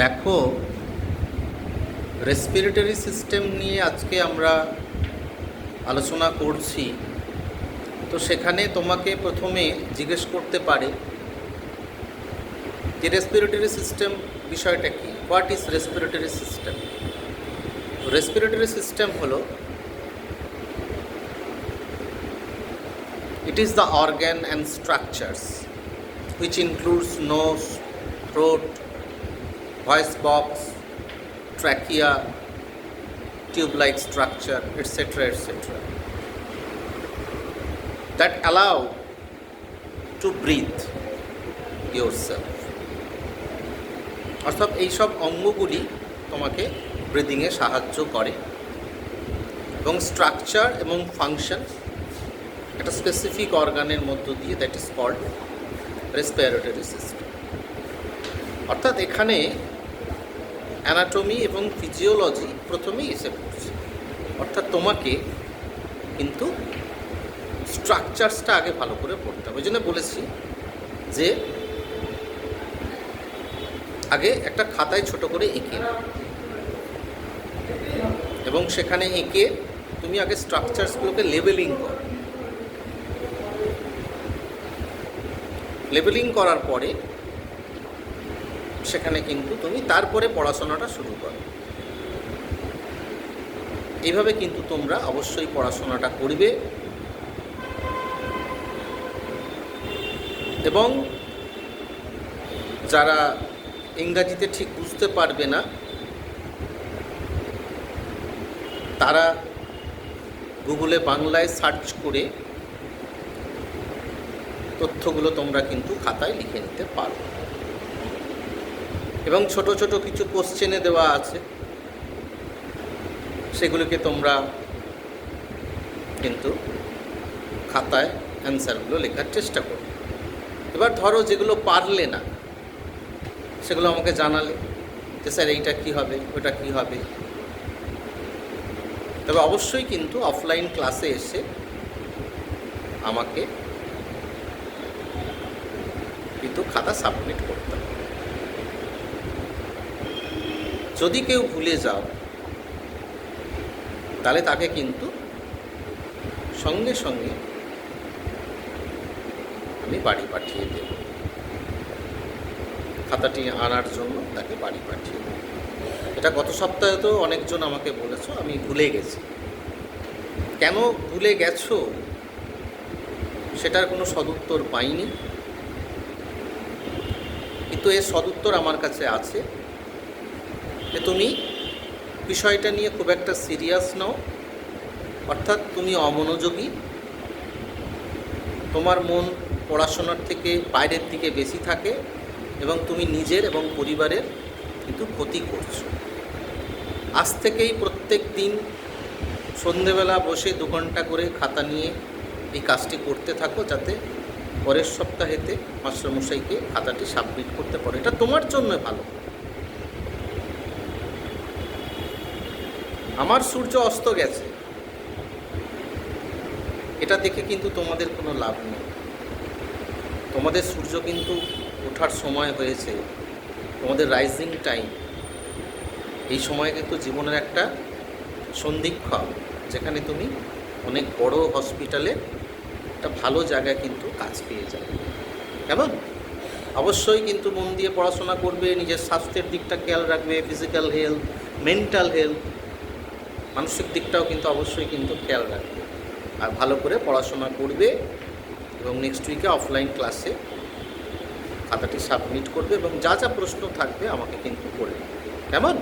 দেখো, respiratory system নিয়ে আজকে আমরা আলোচনা করছি। তো সেখানে তোমাকে প্রথমে জিজ্ঞেস করতে পারে যে রেসপিরেটরি সিস্টেম বিষয়টা কি। What is respiratory system? Respiratory system হলো, it is the organ and structures which includes nose, throat, voice box, trachea, tube-like structure, etc., etc., that allow to breathe yourself. অর্থাৎ এইসব অঙ্গগুলি তোমাকে ব্রিদিংয়ে সাহায্য করে এবং স্ট্রাকচার এবং ফাংশন একটা স্পেসিফিক অর্গানের মধ্য দিয়ে, that is called respiratory system. অর্থাৎ এখানে অ্যানাটমি এবং ফিজিওলজি প্রথমেই এসে পড়ছে। অর্থাৎ তোমাকে কিন্তু স্ট্রাকচারসটা আগে ভালো করে পড়তে হবে। ওই জন্য বলেছি যে আগে একটা খাতায় ছোট করে এঁকে নাও এবং সেখানে এঁকে তুমি আগে স্ট্রাকচারসগুলোকে লেবেলিং করো। লেবেলিং করার পরে সেখানে কিন্তু তুমি তারপরে পড়াশোনাটা শুরু করো। এইভাবে কিন্তু তোমরা অবশ্যই পড়াশোনাটা করবে এবং যারা ইংরাজিতে ঠিক বুঝতে পারবে না তারা গুগলে বাংলায় সার্চ করে তথ্যগুলো তোমরা কিন্তু খাতায় লিখে নিতে পারো এবং ছোট ছোট কিছু কোশ্চেনে দেওয়া আছে, সেগুলোকে তোমরা কিন্তু খাতায় অ্যান্সারগুলো লেখার চেষ্টা করো। এবার ধরো যেগুলো পারলে না সেগুলো আমাকে জানালে যে স্যার এইটা কী হবে, ওটা কী হবে। তবে অবশ্যই কিন্তু অফলাইন ক্লাসে এসে আমাকে কিন্তু খাতা সাবমিট করতে হবে। যদি কেউ ভুলে যাও তাহলে তাকে কিন্তু সঙ্গে সঙ্গে আমি বাড়ি পাঠিয়ে দেব। খাতাটি আনার জন্য তাকে বাড়ি পাঠিয়ে দেব। এটা গত সপ্তাহে তো অনেকজন আমাকে বলেছো আমি ভুলে গেছি। কেন ভুলে গেছো সেটার কোনো সদুত্তর পাইনি, কিন্তু এর সদুত্তর আমার কাছে আছে যে তুমি বিষয়টা নিয়ে খুব একটা সিরিয়াস নও। অর্থাৎ তুমি অমনোযোগী, তোমার মন পড়াশোনার থেকে বাইরের দিকে বেশি থাকে এবং তুমি নিজের এবং পরিবারের কিন্তু ক্ষতি করছো। আজ থেকেই প্রত্যেক দিন সন্ধেবেলা বসে 2 ঘন্টা করে খাতা নিয়ে এই কাজটি করতে থাকো, যাতে পরের সপ্তাহেতে মাস্টারমশাইকে খাতাটি সাবমিট করতে পারো। এটা তোমার জন্য ভালো। আমার সূর্য অস্ত গেছে এটা দেখে কিন্তু তোমাদের কোনো লাভ নেই। তোমাদের সূর্য কিন্তু ওঠার সময় হয়েছে, তোমাদের রাইজিং টাইম। এই সময় কিন্তু জীবনের একটা সন্ধিক্ষণ, যেখানে তুমি অনেক বড় হসপিটালে একটা ভালো জায়গায় কিন্তু কাজ পেয়ে যাবে। কেমন? অবশ্যই কিন্তু মন দিয়ে পড়াশোনা করবে, নিজের স্বাস্থ্যের দিকটা খেয়াল রাখবে, ফিজিক্যাল হেলথ, মেন্টাল হেলথ, মানসিক দিকটাও কিন্তু অবশ্যই কিন্তু খেয়াল রাখবে। আর ভালো করে পড়াশোনা করবে এবং নেক্সট উইকে অফলাইন ক্লাসে খাতাটি সাবমিট করবে এবং যা যা প্রশ্ন থাকবে আমাকে কিন্তু করবে। কেমন?